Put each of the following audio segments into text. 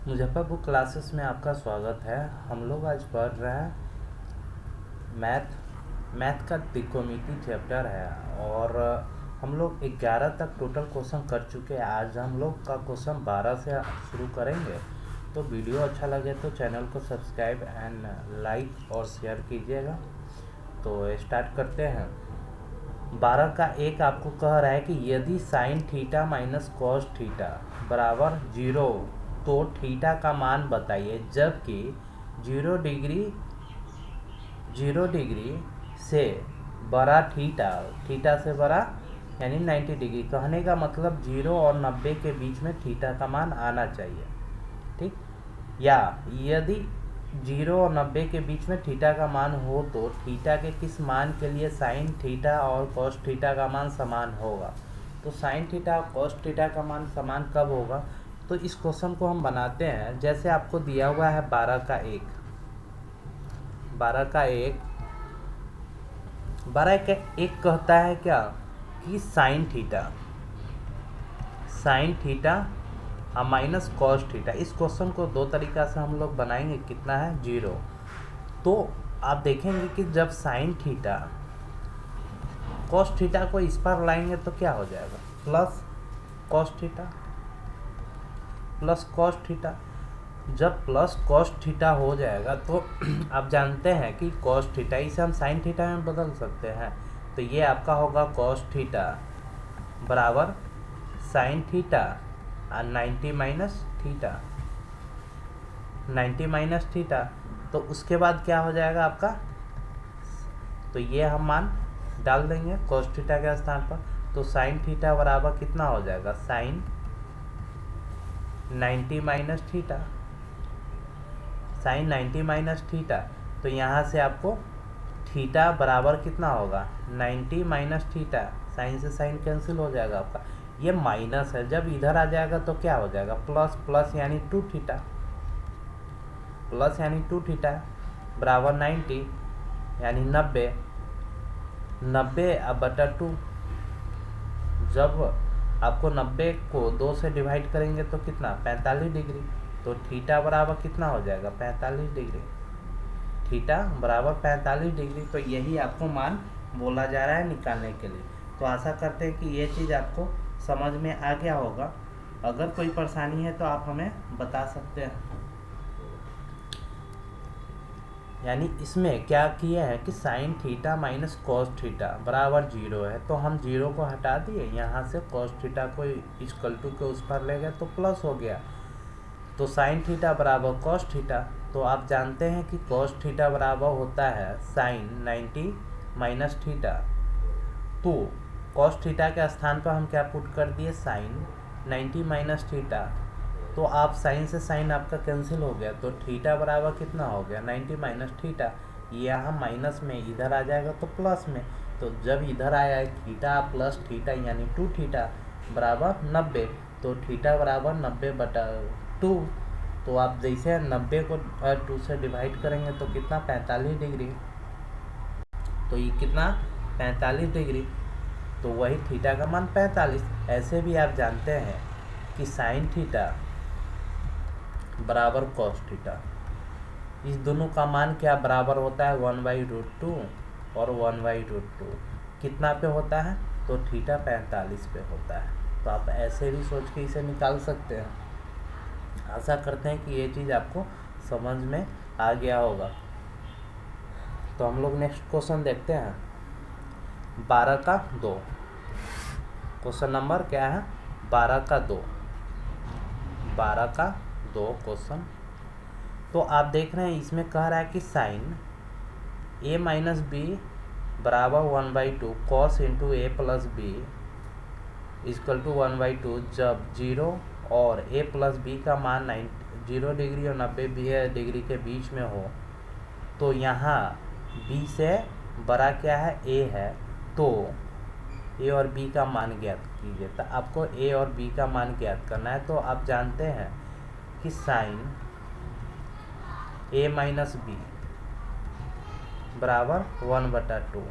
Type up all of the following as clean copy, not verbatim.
Muzaffarpur classes में आपका स्वागत है। हम लोग आज पढ़ रहे हैं मैथ का त्रिकोणमिति चैप्टर है और हम लोग 11 तक टोटल क्वेश्चन कर चुके हैं। आज हम लोग का क्वेश्चन 12 से शुरू करेंगे। तो वीडियो अच्छा लगे तो चैनल को सब्सक्राइब एंड लाइक और शेयर कीजिएगा। तो स्टार्ट करते हैं। 12 का एक आपको कह रहा है कि यदि sine theta minus cos theta बराबर 0 तो थीटा का मान बताइए, जबकि 0 डिग्री से बड़ा थीटा से बड़ा यानी 90 डिग्री। कहने का मतलब 0 और 90 के बीच में थीटा का मान आना चाहिए, ठीक। या यदि 0 और 90 के बीच में थीटा का मान हो तो थीटा के किस मान के लिए साइन थीटा और कॉस थीटा का मान समान होगा। तो साइन थीटा और कॉस थीटा का मान समान कब होगा, तो इस क्वेश्चन को हम बनाते हैं। जैसे आपको दिया हुआ है 12 का एक 12 का एक कहता है क्या कि sine theta minus cos theta. इस क्वेश्चन को दो तरीका से हम लोग बनाएंगे। कितना है 0। तो आप देखेंगे कि जब साइन थीटा कॉस थीटा को इस पर लाएंगे तो क्या हो जाएगा, प्लस कॉस थीटा। जब प्लस कॉस थीटा हो जाएगा तो आप जानते हैं कि कॉस थीटा इसे हम साइन थीटा में बदल सकते हैं। तो ये आपका होगा कॉस थीटा बराबर साइन थीटा और 90 माइनस थीटा। तो उसके बाद क्या हो जाएगा आपका, तो ये हम मान डाल देंगे कॉस थीटा के स्थान पर। तो साइन थीटा बराबर कितना हो जाएगा, साइन 90 माइनस थीटा। तो यहाँ से आपको थीटा बराबर कितना होगा, 90 माइनस थीटा। साइन से साइन कैंसिल हो जाएगा आपका, ये माइनस है। जब इधर आ जाएगा तो क्या हो जाएगा, प्लस यानी 2 थीटा बराबर 90 यानी 90 अब बटा 2। जब आपको 90 को 2 से डिवाइड करेंगे तो कितना, 45 डिग्री। तो थीटा बराबर कितना हो जाएगा, 45 डिग्री। थीटा बराबर 45 डिग्री। तो यही आपको मान बोला जा रहा है निकालने के लिए। तो आशा करते हैं कि ये चीज़ आपको समझ में आ गया होगा। अगर कोई परेशानी है तो आप हमें बता सकते हैं। यानी इसमें क्या किया है कि sine theta minus cos theta बराबर 0 है, तो हम 0 को हटा दिए। यहाँ से कॉस थीटा को इक्वल टू के उस पर ले गए तो प्लस हो गया। तो साइन थीटा बराबर कॉस थीटा। तो आप जानते हैं कि कॉस थीटा बराबर होता है साइन 90 माइनस थीटा। तो कॉस थीटा के स्थान पर हम क्या पुट कर दिए, साइन 90 माइनस थीटा। तो आप साइन से साइन आपका कैंसिल हो गया। तो थीटा बराबर कितना हो गया, 90 माइनस थीटा। यहाँ माइनस में इधर आ जाएगा तो प्लस में। तो जब इधर आया है थीटा प्लस थीटा यानी 2 थीटा बराबर 90। तो थीटा बराबर 90 बटा 2। तो आप जैसे 90 को 2 से डिवाइड करेंगे तो कितना, 45 डिग्री। तो ये कितना, 45 डिग्री। तो वही थीटा का मान 45। ऐसे भी आप जानते हैं कि साइन थीटा बराबर कॉस थीटा, इस दोनों का मान क्या बराबर होता है, 1/√2 और 1/√2। कितना पे होता है, तो थीटा 45 पे होता है। तो आप ऐसे भी सोच के इसे निकाल सकते हैं। आशा करते हैं कि ये चीज़ आपको समझ में आ गया होगा। तो हम लोग नेक्स्ट क्वेश्चन देखते हैं। 12 का 2 क्वेश्चन नंबर क्या है, 12 का 2 क्वेश्चन। तो आप देख रहे हैं इसमें कह रहा है कि साइन a माइनस बी बराबर 1/2 cos into A plus B equal to 1/2 जब 0 और a प्लस बी का मान 0 डिग्री और 90 डिग्री के बीच में हो। तो यहाँ b से बड़ा क्या है, a है। तो a और b का मान ज्ञात कीजिए। तो आपको a और b का मान ज्ञात करना है। तो आप जानते हैं कि साइन a माइनस बी बराबर 1/2।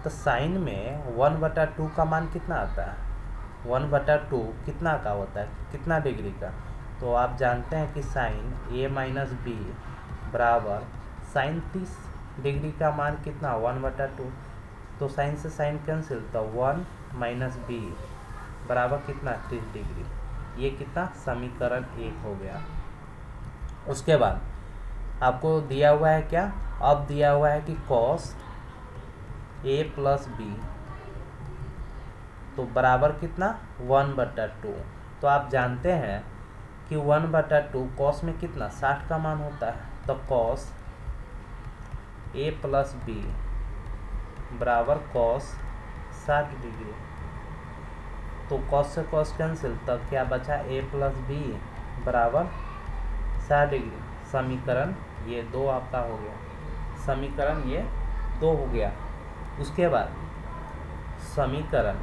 तो साइन में 1/2 का मान कितना आता है, 1/2 कितना का होता है, कितना डिग्री का। तो आप जानते हैं कि साइन ए माइनस बी बराबर साइन 30 डिग्री का मान कितना 1/2। तो साइन से साइन कैंसिल, तो 1 माइनस बी बराबर कितना 30 डिग्री। ये कितना समीकरण 1 हो गया। उसके बाद आपको दिया हुआ है क्या, अब दिया हुआ है कि कॉस ए प्लस बी तो बराबर कितना 1/2। तो आप जानते हैं कि 1/2 कॉस में कितना 60 का मान होता है। तो कॉस ए प्लस बी बराबर कॉस 60 डिग्री। तो कॉस से कॉस कैंसिल, तब क्या बचा ए प्लस बी बराबर 60 डिग्री। समीकरण ये 2 आपका हो गया, समीकरण ये 2 हो गया। उसके बाद समीकरण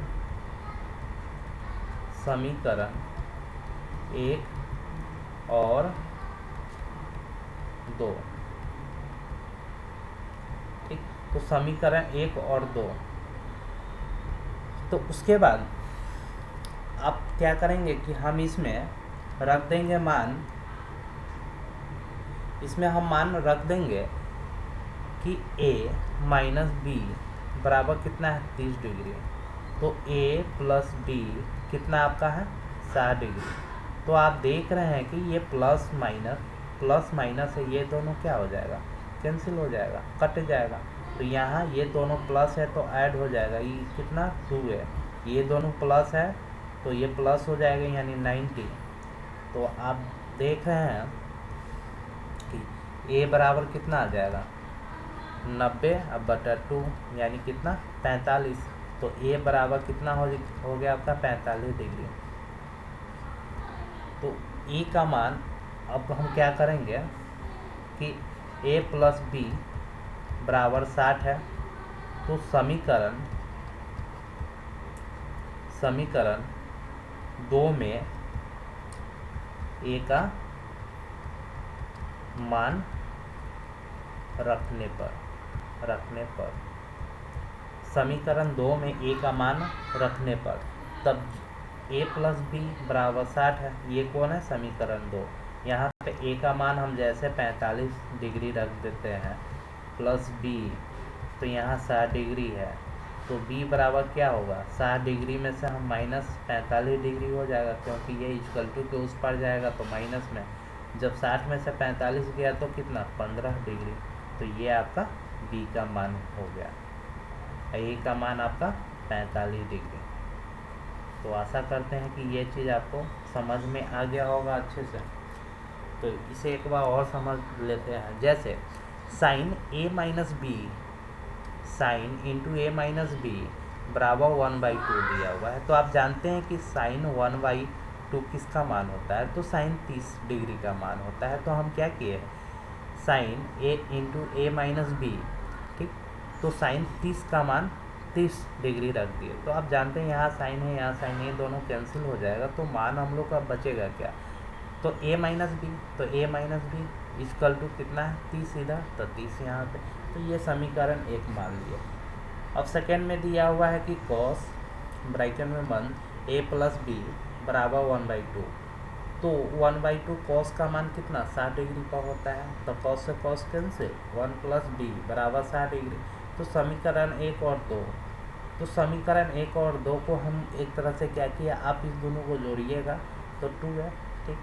1 और 2, ठीक। तो समीकरण 1 और 2, तो उसके बाद आप क्या करेंगे कि हम इसमें रख देंगे मान, इसमें हम मान रख देंगे कि a माइनस बी बराबर कितना है 30 डिग्री। तो a प्लस बी कितना आपका है 60 डिग्री। तो आप देख रहे हैं कि ये प्लस माइनस है, ये दोनों क्या हो जाएगा कैंसिल हो जाएगा, कट जाएगा। तो यहाँ ये दोनों प्लस है तो ऐड हो जाएगा, ये कितना 2 है, ये दोनों प्लस है तो ये प्लस हो जाएगा यानी 90। तो आप देख रहे हैं कि a बराबर कितना आ जाएगा 90/2 यानी कितना 45। तो a बराबर कितना हो गया आपका 45 डिग्री। तो e का मान अब हम क्या करेंगे कि a प्लस बी बराबर 60 है। तो समीकरण 2 में a का मान रखने पर समीकरण 2 में a का मान रखने पर तब a प्लस बी बराबर 60 है। ये कौन है समीकरण 2। यहाँ पे a का मान हम जैसे 45 डिग्री रख देते हैं प्लस b, तो यहाँ 60 डिग्री है। तो b बराबर क्या होगा 60 डिग्री में से हम माइनस 45 डिग्री हो जाएगा, क्योंकि ये इक्वल टू के उस पर जाएगा तो माइनस में, जब 60 में से 45 गया तो कितना 15 डिग्री। तो ये आपका b का मान हो गया, a का मान आपका 45 डिग्री। तो आशा करते हैं कि ये चीज़ आपको समझ में आ गया होगा अच्छे से। तो इसे एक बार और समझ लेते हैं। जैसे sine a minus B, sine into a minus B बराबर 1/2 दिया हुआ है। तो आप जानते हैं कि साइन 1/2 किसका मान होता है, तो साइन 30 डिग्री का मान होता है। तो हम क्या किए sine a into a minus B, ठीक। तो साइन 30 का मान 30 डिग्री रख दिए। तो आप जानते हैं यहाँ साइन है यहाँ साइन है, दोनों कैंसिल हो जाएगा। तो मान हम लोग का बचेगा क्या, तो a माइनस बी, तो a minus B equal to कितना है 30 इधर, तो 30 यहाँ पे। तो ये समीकरण 1 मान लिया। अब सेकेंड में दिया हुआ है कि कॉस ब्रैकेट में बंद a प्लस बी बराबर 1/2। तो 1/2 कॉस का मान कितना 60 डिग्री का होता है। तो कॉस से कॉस कैंसिल, 1 प्लस बी बराबर 60 डिग्री। तो समीकरण 1 और 2, तो समीकरण 1 और 2 को हम एक तरह से क्या किया, आप इस दोनों को जोड़िएगा तो 2 है, ठीक।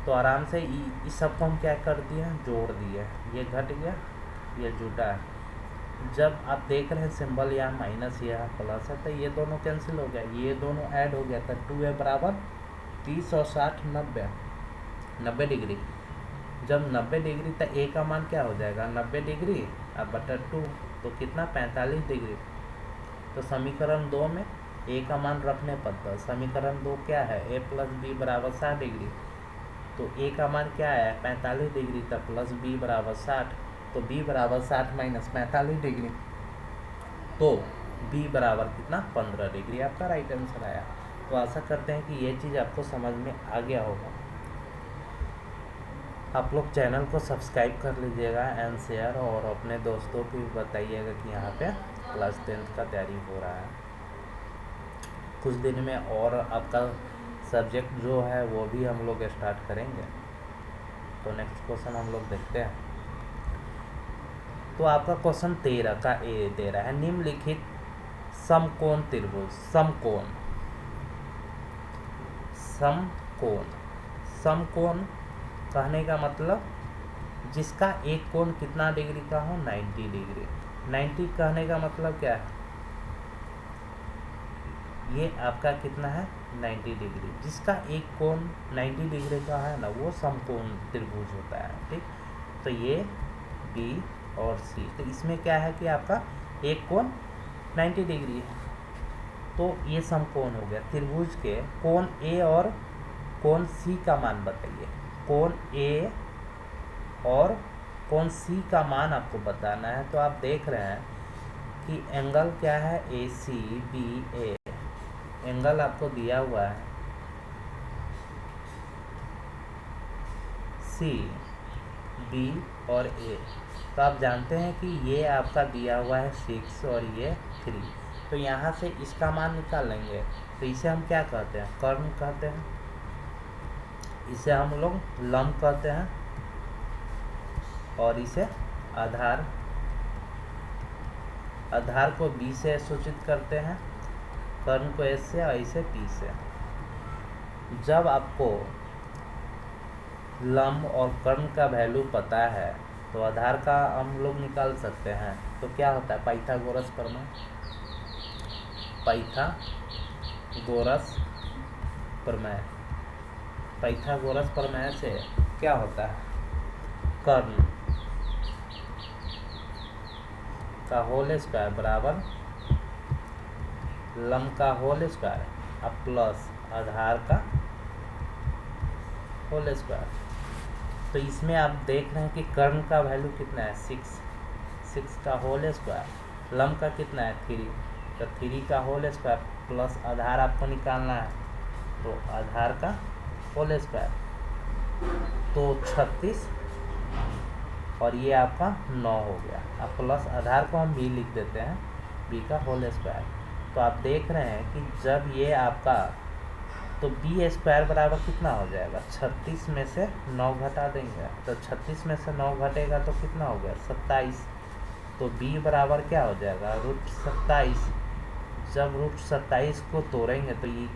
तो आराम से इस सबको हम क्या कर दिए जोड़ दिए, ये घट गया ये जुटा है। जब आप देख रहे हैं सिंबल यहाँ माइनस यहाँ प्लस है, तो ये दोनों कैंसिल हो गया, ये दोनों ऐड हो गया। तो 2 है बराबर 30 और 60 90 डिग्री। जब 90 डिग्री तो a का मान क्या हो जाएगा 90 डिग्री अब बटा 2, तो कितना 45 डिग्री। तो समीकरण 2 में a का मान रखने पर तो समीकरण 2 क्या है a प्लस बी बराबर 60 डिग्री। तो a का मान क्या है 45 डिग्री, तब प्लस b बराबर 60। तो b बराबर 60 माइनस 45 डिग्री, तो b बराबर कितना 15 डिग्री आपका राइट आंसर आया। तो आशा करते हैं कि ये चीज़ आपको समझ में आ गया होगा। आप लोग चैनल को सब्सक्राइब कर लीजिएगा एंड शेयर, और अपने दोस्तों को भी बताइएगा कि यहाँ पे क्लास 10th का तैयारी हो रहा है। कुछ दिन में और आपका सब्जेक्ट जो है वो भी हम लोग स्टार्ट करेंगे। तो नेक्स्ट क्वेश्चन हम लोग देखते हैं। तो आपका क्वेश्चन 13 का ए दे रहा है, निम्नलिखित समकोण त्रिभुज, समकोण समकोण कहने का मतलब जिसका एक कोण कितना डिग्री का हो, 90 डिग्री। 90 कहने का मतलब क्या है, ये आपका कितना है 90 डिग्री। जिसका एक कोण 90 डिग्री का है ना, वो समकोण त्रिभुज होता है। ठीक, तो ये बी और सी, तो इसमें क्या है कि आपका एक कोण 90 डिग्री है, तो ये समकोण हो गया। त्रिभुज के कोण ए और कोण सी का मान बताइए। कोण ए और कोण सी का मान आपको बताना है। तो आप देख रहे हैं कि एंगल क्या है, ए सी बी ए, एंगल आपको दिया हुआ है सी बी और ए। तो आप जानते हैं कि ये आपका दिया हुआ है 6 और ये 3, तो यहाँ से इसका मान निकाल लेंगे। तो इसे हम क्या कहते हैं, कर्ण कहते हैं। इसे हम लोग लंब कहते हैं और इसे आधार, आधार को बी से सूचित करते हैं, कर्ण को एस से और इसे पी से। जब आपको लंब और कर्ण का वैल्यू पता है तो आधार का हम लोग निकाल सकते हैं। तो क्या होता है, पाइथागोरस प्रमेय, पाइथागोरस प्रमेय, पाइथागोरस प्रमेय से क्या होता है, कर्ण का होल स्क्वायर बराबर लंब का होल स्क्वायर अब प्लस आधार का होल स्क्वायर। तो इसमें आप देख रहे हैं कि कर्ण का वैल्यू कितना है 6 का होल स्क्वायर, लंब का कितना है 3, तो 3 का होल स्क्वायर प्लस आधार आपको निकालना है, तो आधार का होल स्क्वायर, तो 36 और ये आपका 9 हो गया। अब प्लस आधार को हम बी लिख देते हैं, बी का होल स्क्वायर। तो आप देख रहे हैं कि जब ये आपका, तो बी स्क्वायर बराबर कितना हो जाएगा, 36 में से 9 घटा देंगे, तो 36 में से 9 घटेगा तो कितना हो गया 27। तो बी बराबर क्या हो जाएगा √27। जब √27 को तोड़ेंगे तो ये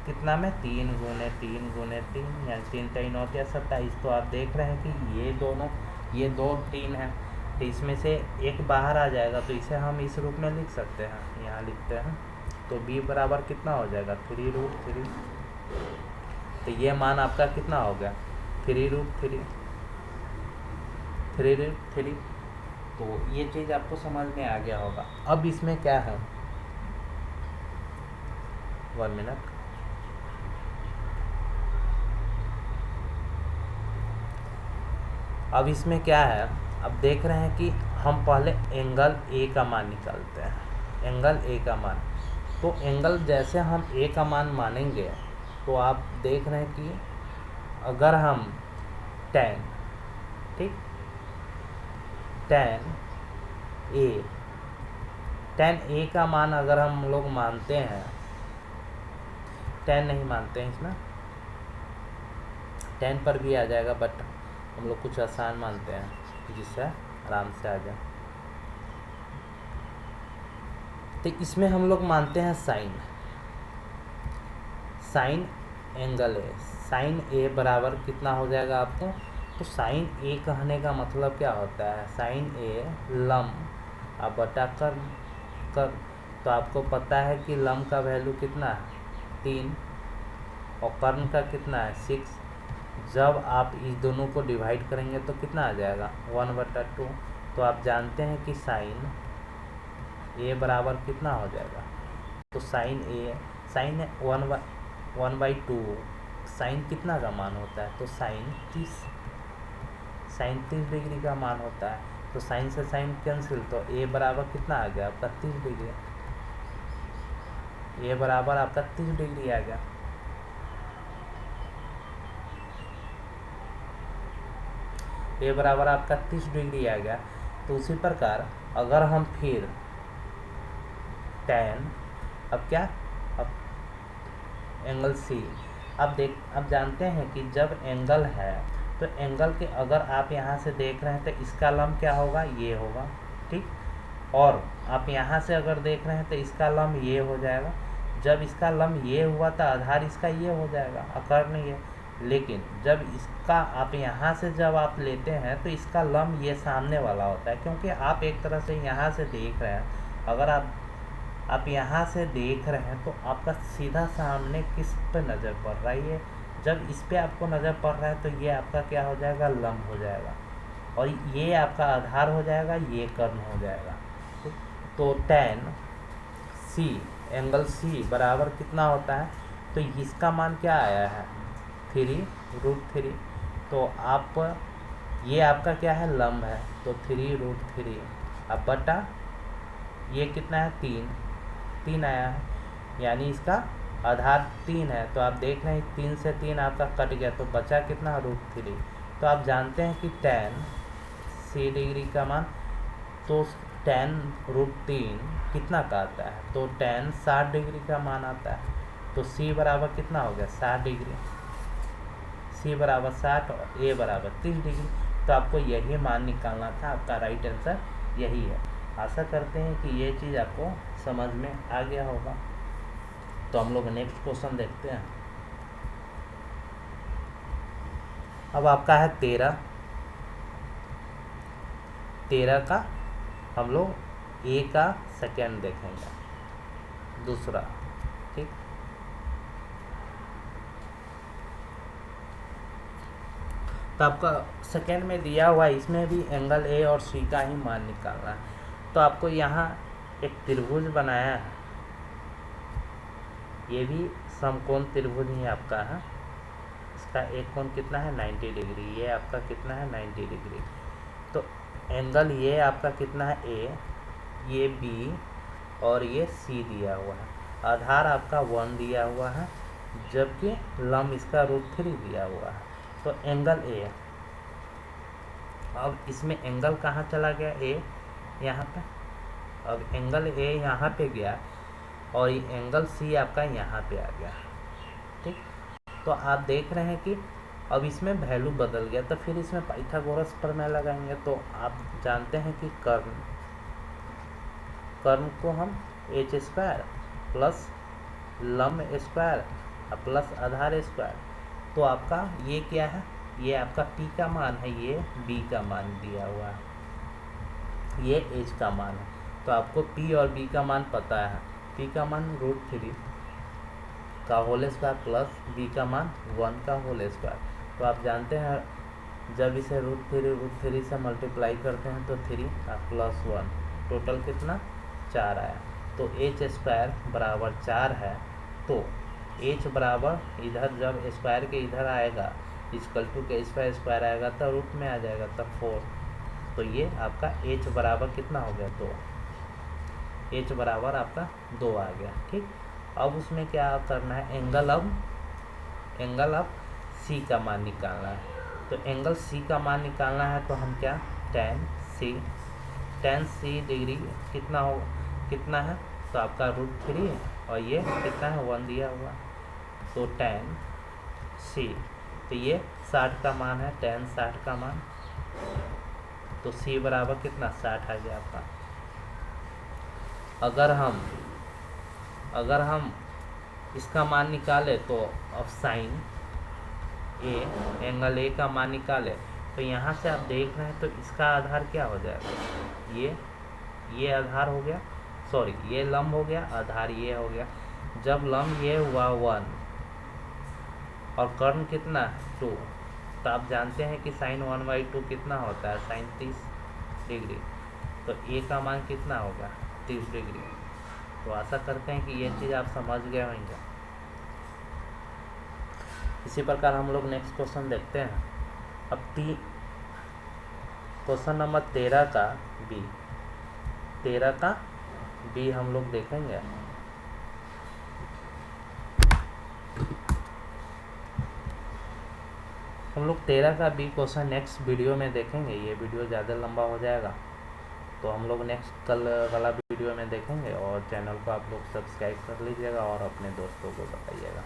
कितना में 3 गुने 3 गुने 3 यानी 3 3 9 या 27। तो आप देख रहे हैं कि ये दोनों, ये 2 3 है, तो इसमें से एक बाहर आ जाएगा, तो इसे हम इस रूप में लिख सकते हैं, यहाँ लिखते हैं। तो b बराबर कितना हो जाएगा 3√3। तो ये मान आपका कितना हो गया 3√3। तो ये चीज़ आपको समझ में आ गया होगा। अब इसमें क्या है, 1 मिनट, अब इसमें क्या है, अब देख रहे हैं कि हम पहले एंगल ए का मान निकालते हैं, एंगल ए का मान। तो एंगल जैसे हम ए का मान मानेंगे, तो आप देख रहे हैं कि अगर हम tan, ठीक, tan ए का मान अगर हम लोग मानते हैं, tan नहीं मानते हैं इसमें, tan पर भी आ जाएगा, बट हम लोग कुछ आसान मानते हैं जिससे आराम से आ जाए। तो इसमें हम लोग मानते हैं साइन एंगल ए, साइन ए बराबर कितना हो जाएगा आपको, तो साइन ए कहने का मतलब क्या होता है, साइन ए लंब अब बटा कर्ण। तो आपको पता है कि लंब का वैल्यू कितना है 3 और कर्ण का कितना है 6। जब आप इस दोनों को डिवाइड करेंगे तो कितना आ जाएगा 1/2। तो आप जानते हैं कि साइन ए बराबर कितना हो जाएगा, तो साइन 1/2 साइन कितना का मान होता है, तो साइन 30 डिग्री का मान होता है। तो साइन से साइन कैंसिल, तो ए बराबर कितना आ गया आपका 30 डिग्री, ए बराबर आपका 30 डिग्री आ गया। ए बराबर आपका 30 डिग्री आ गया। तो उसी प्रकार अगर हम फिर tan, अब क्या, अब एंगल सी। अब जानते हैं कि जब एंगल है तो एंगल के अगर आप यहाँ से देख रहे हैं तो इसका लंब क्या होगा, ये होगा, ठीक। और आप यहाँ से अगर देख रहे हैं तो इसका लंब ये हो जाएगा। जब इसका लंब ये हुआ तो आधार इसका ये हो जाएगा, अकर्ण ये। लेकिन जब इसका आप यहाँ से जब आप लेते हैं तो इसका लंब ये सामने वाला होता है, क्योंकि आप एक तरह से यहाँ से देख रहे हैं। अगर आप यहाँ से देख रहे हैं तो आपका सीधा सामने किस पे नज़र पड़ रहा है, ये जब इस पे आपको नज़र पड़ रहा है तो ये आपका क्या हो जाएगा, लंब हो जाएगा, और ये आपका आधार हो जाएगा, ये कर्ण हो जाएगा। तो tan C, एंगल C बराबर कितना होता है, तो इसका मान क्या आया है, 3√3। तो आप ये आपका क्या है, लंब है, तो 3√3 अब बटा ये कितना है, 3 आया है, यानी इसका आधार 3 है। तो आप देख रहे हैं 3 से 3 आपका कट गया, तो बचा कितना, √3। तो आप जानते हैं कि tan C डिग्री का मान, तो tan√3 कितना का आता है, तो tan 60 डिग्री का मान आता है। तो C बराबर कितना हो गया, 60 डिग्री, C बराबर 60 और A बराबर 30 डिग्री। तो आपको यही मान निकालना था, आपका राइट आंसर यही है। आशा करते हैं कि ये चीज़ आपको समझ में आ गया होगा। तो हम लोग नेक्स्ट क्वेश्चन देखते हैं। अब आपका है 13 का हम लोग ए का सेकेंड देखेंगे, दूसरा, ठीक। तो आपका सेकेंड में दिया हुआ, इसमें भी एंगल ए और सी का ही मान निकालना है। तो आपको यहाँ एक त्रिभुज बनाया है, ये भी समकोण त्रिभुज ही आपका है। इसका एक कोण कितना है, 90 डिग्री, ये आपका कितना है, 90 डिग्री। तो एंगल ये आपका कितना है, ए, ये बी और ये सी दिया हुआ है। आधार आपका 1 दिया हुआ है, जबकि लंब इसका √3 दिया हुआ है। तो एंगल ए, अब इसमें एंगल कहाँ चला गया, ए यहाँ पे, अब एंगल ए यहाँ पे गया और ये एंगल सी आपका यहाँ पे आ गया, ठीक। तो आप देख रहे हैं कि अब इसमें वैल्यू बदल गया, तो फिर इसमें पाइथागोरस प्रमेय लगाएंगे। तो आप जानते हैं कि कर्ण को हम h² प्लस लंब स्क्वायर प्लस आधार स्क्वायर। तो आपका ये क्या है, ये आपका p का मान है, ये b का मान दिया हुआ है, ये h का मान है। तो आपको p और b का मान पता है, p का मान √3 का होल स्क्वायर प्लस b का मान 1 का होल स्क्वायर। तो आप जानते हैं जब इसे √3 से मल्टीप्लाई करते हैं तो 3 प्लस 1, टोटल कितना, 4 आया। तो h² बराबर 4 है। तो h बराबर इधर जब स्क्वायर के इधर आएगा, इक्वल टू के स्क्वायर आएगा तो रूट में आ जाएगा, तब 4। तो ये आपका h बराबर कितना हो गया, 2, h बराबर आपका 2 आ गया, ठीक। अब उसमें क्या करना है, एंगल अब C का मान निकालना है। तो एंगल C का मान निकालना है तो हम क्या, tan C डिग्री कितना है, तो आपका √3 और ये कितना है, 1 दिया हुआ। तो tan C, तो ये 60 का मान है, tan 60 का मान, तो C बराबर कितना, 60 आ गया आपका। अगर हम इसका मान निकाले तो अब साइन ए, एंगल ए का मान निकाले, तो यहाँ से आप देख रहे हैं तो इसका आधार क्या हो जाएगा, ये आधार हो गया, सॉरी ये लंब हो गया, आधार ये हो गया। जब लंब ये हुआ 1 और कर्ण कितना 2, तो आप जानते हैं कि साइन 1/2 कितना होता है, साइन 30 डिग्री। तो ए का मान कितना होगा, 30 डिग्री। तो आशा करते हैं कि ये चीज़ आप समझ गए होंगे। इसी प्रकार हम लोग नेक्स्ट क्वेश्चन देखते हैं। अब क्वेश्चन नंबर 13 का बी हम लोग देखेंगे। हम लोग 13 का बी क्वेश्चन नेक्स्ट वीडियो में देखेंगे। ये वीडियो ज़्यादा लंबा हो जाएगा, तो हम लोग नेक्स्ट कल वाला वीडियो में देखेंगे। और चैनल को आप लोग सब्सक्राइब कर लीजिएगा और अपने दोस्तों को बताइएगा।